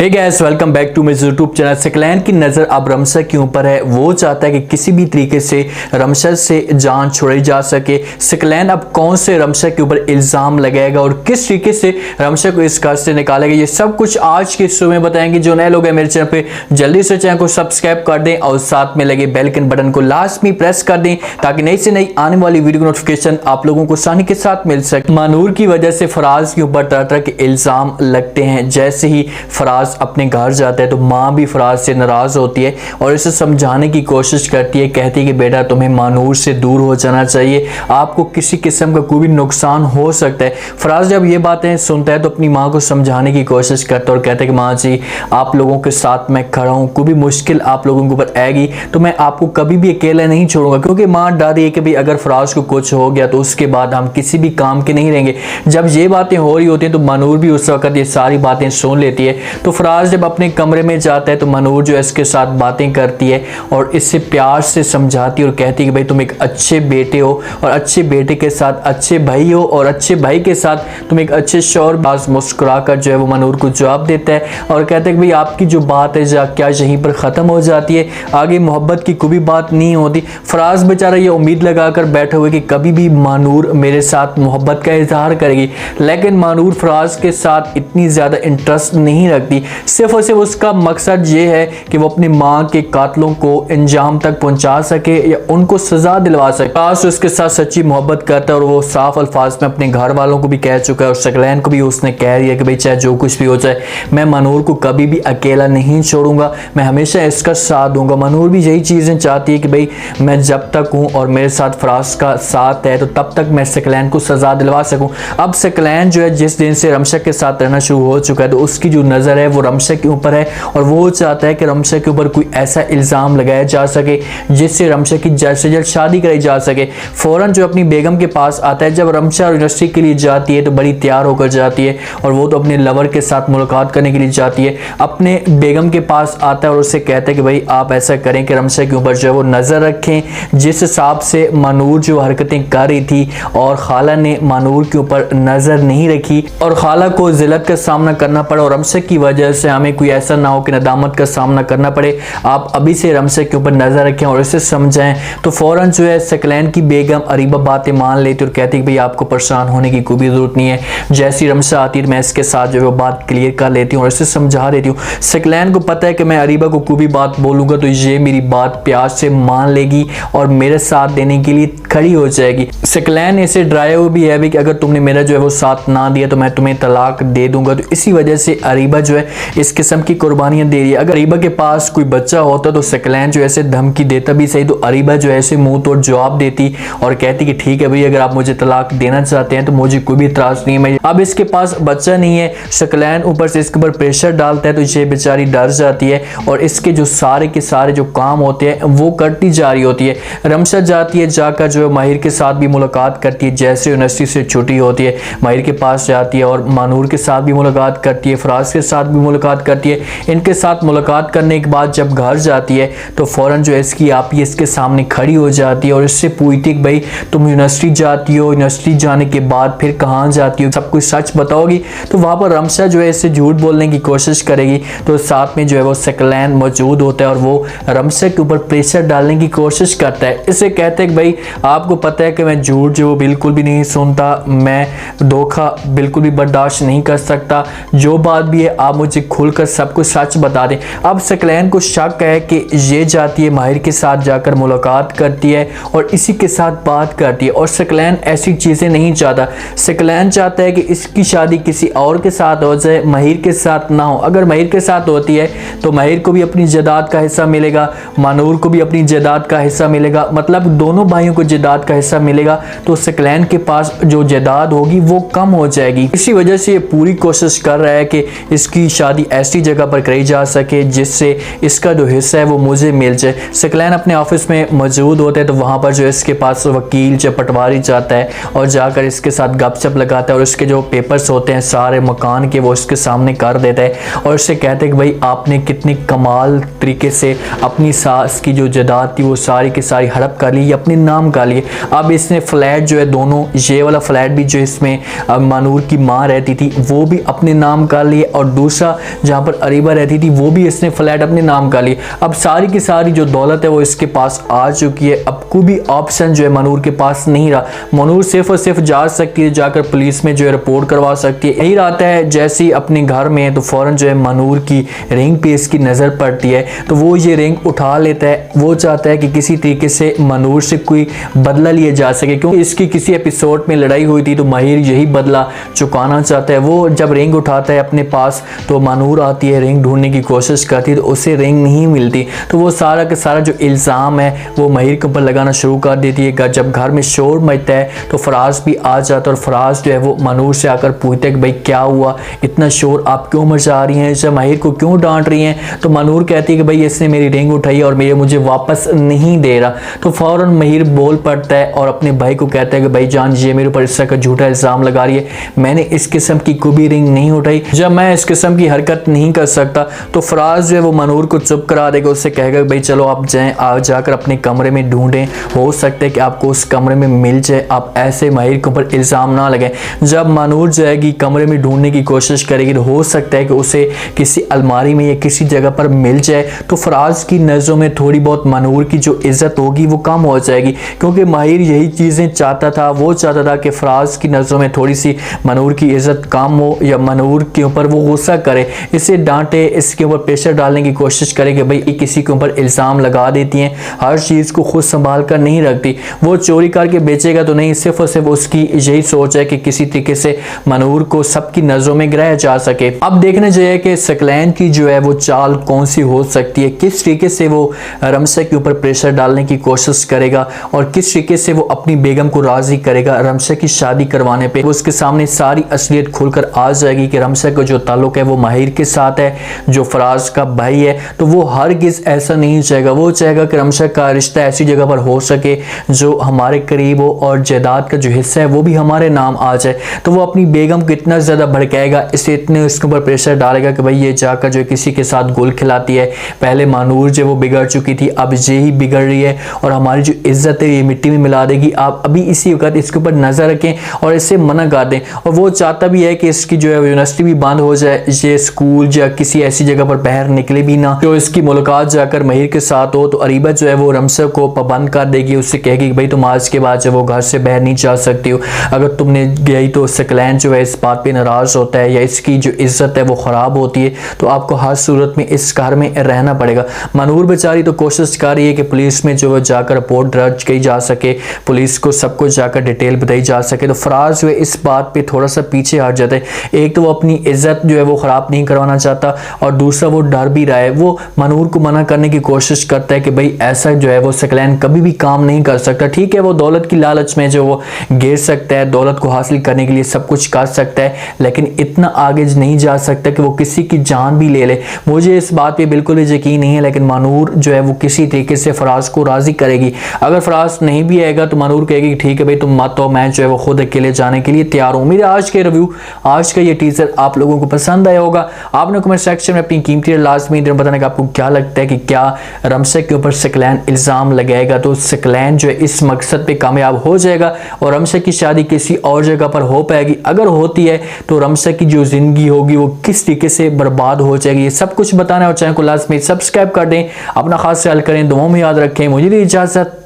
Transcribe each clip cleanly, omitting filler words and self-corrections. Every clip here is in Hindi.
Hey guys, welcome back to मेरे यूट्यूब चैनल। सकलैन की नज़र अब रमशा के ऊपर है। वो चाहता है कि किसी भी तरीके से रमशा से जान छोड़ी जा सके। सकलैन अब कौन से रमशा के ऊपर इल्ज़ाम लगाएगा और किस तरीके से रमशा को इस घर से निकालेगा, ये सब कुछ आज के शो में बताएंगे। जो नए लोग हैं मेरे चैनल पे, जल्दी से चैनल को सब्सक्राइब कर दें और साथ में लगे बेल के बटन को लास्ट में प्रेस कर दें ताकि नई से नई आने वाली वीडियो नोटिफिकेशन आप लोगों को आसानी के साथ मिल सके। मानूर की वजह से फराज के ऊपर तरह तरह के इल्ज़ाम लगते हैं। जैसे ही फराज अपने घर जाता है तो माँ भी फराज से नाराज होती है और इसे समझाने की कोशिश करती है। कहती है कि बेटा तुम्हें मानूर से दूर हो जाना चाहिए, आपको किसी किस्म का कोई भी नुकसान हो सकता है। फराज जब ये बातें सुनता है तो अपनी माँ को समझाने की कोशिश करता है और कहता है कि माँ जी, आप लोगों के साथ मैं खड़ा हूँ, कोई भी मुश्किल आप लोगों के ऊपर आएगी तो मैं आपको कभी भी अकेला नहीं छोड़ूंगा। क्योंकि माँ डर रही है कि भाई अगर फराज को कुछ हो गया तो उसके बाद हम किसी भी काम के नहीं रहेंगे। जब ये बातें हो रही होती हैं तो मानूर भी उस वक्त ये सारी बातें सुन लेती है। तो फराज जब अपने कमरे में जाता है तो मानूर जो है इसके साथ बातें करती है और इससे प्यार से समझाती है और कहती है कि भाई तुम एक अच्छे बेटे हो और अच्छे बेटे के साथ अच्छे भाई हो और अच्छे भाई के साथ तुम एक अच्छे शौहर। बाज मुस्कुरा कर जो है वो मानूर को जवाब देता है और कहता है कि भाई आपकी जो बात है क्या यहीं पर ख़त्म हो जाती है, आगे मोहब्बत की कोई भी बात नहीं होती। फराज बेचारा ये उम्मीद लगा कर बैठा हुआ कि कभी भी मानूर मेरे साथ मोहब्बत का इजहार करेगी, लेकिन मानूर फराज के साथ इतनी ज़्यादा इंटरेस्ट नहीं रखती। सिर्फ और सिर्फ उसका मकसद ये है कि वो अपनी माँ के कातलों को अंजाम तक पहुंचा सके या उनको सजा दिलवा सके। फराज उसके साथ सच्ची मोहब्बत करता है और वो साफ अल्फाज में अपने घर वालों को भी कह चुका है और सकलैन को भी उसने कह दिया कि भाई चाहे जो कुछ भी हो जाए मैं मानूर को कभी भी अकेला नहीं छोड़ूंगा, मैं हमेशा इसका साथ दूंगा। मानूर भी यही चीज़ें चाहती है कि भाई मैं जब तक हूँ और मेरे साथ फराज का साथ है तो तब तक मैं सकलैन को सजा दिलवा सकूँ। अब सकलैन जो है जिस दिन से रमशा के साथ रहना शुरू हो चुका है तो उसकी जो नज़र है वो रमशा के ऊपर है और वो चाहता है कि रमशा के ऊपर कोई ऐसा इल्ज़ाम लगाया जा सके जिससे रमशा की जल्द से जल्द शादी कराई जा सके। फ़ौरन जो अपनी बेगम के पास आता है। जब रमशा यूनिवर्सिटी के लिए जाती है तो बड़ी तैयार होकर जाती है और वो तो अपने लवर के साथ मुलाकात करने के लिए जाती है। अपने बेगम के पास आता है और उससे कहता है कि भाई आप ऐसा करें कि रमशा के ऊपर जो है वो नज़र रखें जिस हिसाब से मानूर जो हरकतें कर रही थी और खाला ने मानूर के ऊपर नज़र नहीं रखी और खाला को ज़िल्लत का सामना करना पड़ा और रमशा की वजह से हमें कोई ऐसा ना हो कि नदामत का सामना करना पड़े। आप अभी से रमशा के ऊपर नजर रखें और इसे समझाएं। तो फौरन जो है सकलैन की बेगम अरीबा बातें मान लेती और कहती कि भाई आपको परेशान होने की कोई भी जरूरत नहीं है। जैसी रमशा आती है मैं इसके साथ जो है वो बात क्लियर कर लेती हूँ और इसे समझा देती हूँ। सकलैन को पता है कि मैं अरीबा को कोई भी बात बोलूंगा तो ये मेरी बात प्यार से मान लेगी और मेरे साथ देने के लिए खड़ी हो जाएगी। सकलैन इसे डराया हुआ भी है कि अगर तुमने मेरा जो है वो साथ ना दिया तो मैं तुम्हें तलाक दे दूंगा। तो इसी वजह से अरीबा जो है इस किस्म की कुर्बानियां दे रही है। अगर अरीबा के पास कोई बच्चा होता तो सकलैन जो ऐसे धमकी देता भी सही तो अरीबा जो ऐसे मुंह तोड़ जवाब देती और कहती कि ठीक है भाई अगर आप मुझे तलाक देना चाहते हैं तो मुझे कोई भी इतराज नहीं है। अब इसके पास बच्चा नहीं है, सकलैन ऊपर से इसके ऊपर प्रेशर डालता है तो ये बेचारी डर जाती है और इसके जो सारे के सारे जो काम होते हैं वो करती जा रही होती है। रमशा जाती है, जाकर जो है माहिर के साथ भी मुलाकात करती है। जैसे यूनिवर्सिटी से छुट्टी होती है माहिर के पास जाती है और मानूर के साथ भी मुलाकात करती है, फराज के साथ भी मुलाकात करती है। इनके साथ मुलाकात करने के बाद जब घर जाती है तो फौरन जो है इसकी आप ही इसके सामने खड़ी हो जाती है और इससे पूछती कि भाई तुम यूनिवर्सिटी जाती हो, यूनिवर्सिटी जाने के बाद फिर कहाँ जाती हो, सब कुछ सच बताओगी। तो वहाँ पर रमशा जो है इससे झूठ बोलने की कोशिश करेगी तो साथ में जो है वो सकलैन मौजूद होता है और वो रमशा के ऊपर प्रेशर डालने की कोशिश करता है। इसे कहते हैं कि भाई आपको पता है कि मैं झूठ जो बिल्कुल भी नहीं सुनता, मैं धोखा बिल्कुल भी बर्दाश्त नहीं कर सकता, जो बात भी है आप मुझे खुलकर सब कुछ सच बता दें। अब सकलैन को शक है कि ये जाती है माहिर के साथ जाकर मुलाकात करती है और इसी के साथ बात करती है और सकलैन ऐसी चीज़ें नहीं चाहता। सकलैन चाहता है कि इसकी शादी किसी और के साथ हो जाए, माहिर के साथ ना हो। अगर माहिर के साथ होती है तो माहिर को भी अपनी जायदाद का हिस्सा मिलेगा, मानूर को भी अपनी जायदाद का हिस्सा मिलेगा, मतलब दोनों भाइयों को जायदाद का हिस्सा मिलेगा। तो सकलैन के पास जो जायदाद होगी वो कम हो जाएगी। इसी वजह से ये पूरी कोशिश कर रहा है कि इसकी शादी ऐसी जगह पर कराई जा सके जिससे इसका जो हिस्सा है वो मुझे मिल जाए। सकलैन अपने ऑफिस में मौजूद होते हैं तो वहाँ पर जो इसके पास वकील जो पटवारी जाता है और जाकर इसके साथ गपशप लगाता है और इसके जो पेपर्स होते हैं सारे मकान के वो इसके सामने कर देता है और इससे कहते हैं कि भाई आपने कितनी कमाल तरीके से अपनी सास की जो जायदाद थी वो सारी की सारी हड़प कर ली, अपने नाम कर ली। लिए। अब इसने फ्लैट जो है दोनों, ये वाला फ्लैट भी जो इसमें मनूर की माँ रहती थी वो भी अपने नाम कर लिए, और दूसरा जहाँ पर अरीबा रहती थी वो भी इसने फ्लैट अपने नाम कर लिए। अब सारी की सारी जो दौलत है वो इसके पास आ चुकी है। अब कोई भी ऑप्शन जो है मनूर के पास नहीं रहा। मनूर सिर्फ और सिर्फ जा सकती है, जाकर पुलिस में जो है रिपोर्ट करवा सकती है। यही रहता है जैसे ही अपने घर में है तो फौरन जो है मनूर की रिंग पे इसकी नज़र पड़ती है, तो वो ये रिंग उठा लेता है। वो चाहता है कि किसी तरीके से मनूर से कोई बदला लिया जा सके, क्योंकि इसकी किसी एपिसोड में लड़ाई हुई थी तो माहिर यही बदला चुकाना चाहता है। वो जब रिंग उठाता है अपने पास तो मनूर आती है, रिंग ढूंढने की कोशिश करती है तो उसे रिंग नहीं मिलती, तो वो सारा का सारा जो इल्ज़ाम है वो माहिर के ऊपर लगाना शुरू कर देती है। जब घर में शोर मचता है तो फराज भी आ जाता है, और फराज जो है वो मनूर से आकर पूछते हैं कि भाई क्या हुआ, इतना शोर आप क्यों मचा रही हैं, जब माहिर को क्यों डांट रही हैं। तो मनूर कहती है कि भाई इसने मेरी रिंग उठाई और मुझे वापस नहीं दे रहा। तो फौरन माहिर बोल पड़ता है और अपने भाई को कहता है कि भाई जान ये मेरे ऊपर इस तरह का झूठा इल्ज़ाम लगा रही है, मैंने इस किस्म की कोई भी रिंग नहीं उठाई, जब मैं इस किस्म की हरकत नहीं कर सकता। तो फराज जो है वो मनूर को चुप करा देगा, उससे कहेगा भाई चलो आप जाएं, आप जाकर अपने कमरे में ढूंढें, हो सकता है कि आपको उस कमरे में मिल जाए, आप ऐसे माहिर के ऊपर इल्ज़ाम ना लगाएं। जब मनूर जाएगी कमरे में ढूंढने की कोशिश करेगी तो हो सकता है कि उसे किसी अलमारी में या किसी जगह पर मिल जाए, तो फराज की नज़रों में थोड़ी बहुत मनूर की जो इज़्ज़त होगी वो कम हो जाएगी, क्योंकि माहिर यही चीज़ें चाहता था। वो चाहता था कि फराज की नज़रों में थोड़ी सी मनूर की इज़्ज़त कम हो या मनूर के ऊपर वो गुस्सा करे, इसे डांटे, इसके ऊपर प्रेशर डालने की कोशिश करे कि भाई किसी के ऊपर इल्ज़ाम लगा देती हैं, हर चीज़ को खुद संभाल कर नहीं रखती, वो चोरी करके बेचेगा तो नहीं, सिर्फ और सिर्फ उसकी यही सोच है कि किसी तरीके से मनूर को सबकी नज़रों में गिराया जा सके। अब देखना चाहिए कि सकलैन की जो है वो चाल कौन सी हो सकती है, किस तरीके से वो रमशा के ऊपर प्रेशर डालने की कोशिश करेगा और किस तरीके से वो अपनी बेगम को राज़ी करेगा रमशा की शादी करवाने पे। वो उसके सामने सारी असलियत खुलकर आ जाएगी कि रमशा का जो ताल्लुक है वो माहिर के साथ है, जो फराज का भाई है। तो वो हरगिज़ ऐसा नहीं चाहेगा, वो चाहेगा कि रमशा का रिश्ता ऐसी जगह पर हो सके जो हमारे करीब हो और जायदाद का जो हिस्सा है वो भी हमारे नाम आ जाए। तो वो अपनी बेगम को इतना ज़्यादा भड़काएगा, इससे इतने उसके ऊपर प्रेशर डालेगा कि भाई ये जाकर जो किसी के साथ गुल खिलाती है, पहले मानूर जो वो बिगड़ चुकी थी अब ये ही बिगड़ रही है और हमारी जो इज्जत है ये मिट्टी में मिला देगी, आप अभी इसी वक्त इसके ऊपर नज़र रखें और इससे मना कर दें। और वो चाहता भी है कि इसकी जो है यूनिवर्सिटी भी बंद हो जाए, ये स्कूल या किसी ऐसी जगह पर बाहर निकले भी ना, तो इसकी मुलाकात जाकर माहिर के साथ हो। तो अरीबा जो है वो रमशा को पाबंद कर देगी, उससे कहेगी कि भाई तुम आज के बाद जो वो घर से बाहर नहीं जा सकती हो, अगर तुमने गई तो सकलैन जो है इस बात पे नाराज़ होता है या इसकी जो इज्जत है वो ख़राब होती है, तो आपको हर सूरत में इस घर में रहना पड़ेगा। मनूर बेचारी तो कोशिश कर रही है कि पुलिस में जो है जाकर रिपोर्ट दर्ज की जा सके, पुलिस को सब कुछ जाकर डिटेल बताई जा सके। तो फराज जो है इस बात पे थोड़ा सा पीछे हट जाता है, एक तो वो अपनी इज्जत जो है वो ख़राब नहीं करवाना चाहता और दूसरा वो डर भी रहा है। वो मनूर को मना करने की कोशिश करता है कि भाई ऐसा जो है वो सकलैन कभी भी काम नहीं कर सकता। ठीक है वो दौलत की लालच में जो वो गिर सकता है, दौलत को हासिल करने के लिए सब कुछ कर सकता है, लेकिन इतना आगे नहीं जा सकता कि वो किसी की जान भी ले ले। मुझे इस बात पे बिल्कुल भी यकीन नहीं है, लेकिन मनूर जो है वो किसी तरीके से फराज को राज़ी करेगी। अगर फराज नहीं भी आएगा तो मनूर कहेगी ठीक है भाई तुम मत हो, मैं जो है वो खुद अकेले जाने के लिए तैयार हूँ। मेरे आज के रिव्यू, आज का ये टीजर आप लोगों को पसंद आया होगा। आपने कमेंट सेक्शन में अपनी कीमती लाजमी बताना कि आपको क्या लगता है कि क्या रमशा के ऊपर सकलैन इल्ज़ाम लगाएगा तो सकलैन जो है इस मकसद पे कामयाब हो जाएगा और रमशा की शादी किसी और जगह पर हो पाएगी। अगर होती है तो रमशा की जो ज़िंदगी होगी वो किस तरीके से बर्बाद हो जाएगी, ये सब कुछ बताना है। और चैनल को लाजमी सब्सक्राइब कर दें, अपना खास ख्याल करें, दुआओं में याद रखें। मुझे दी इजाज़त,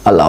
अल्लाह।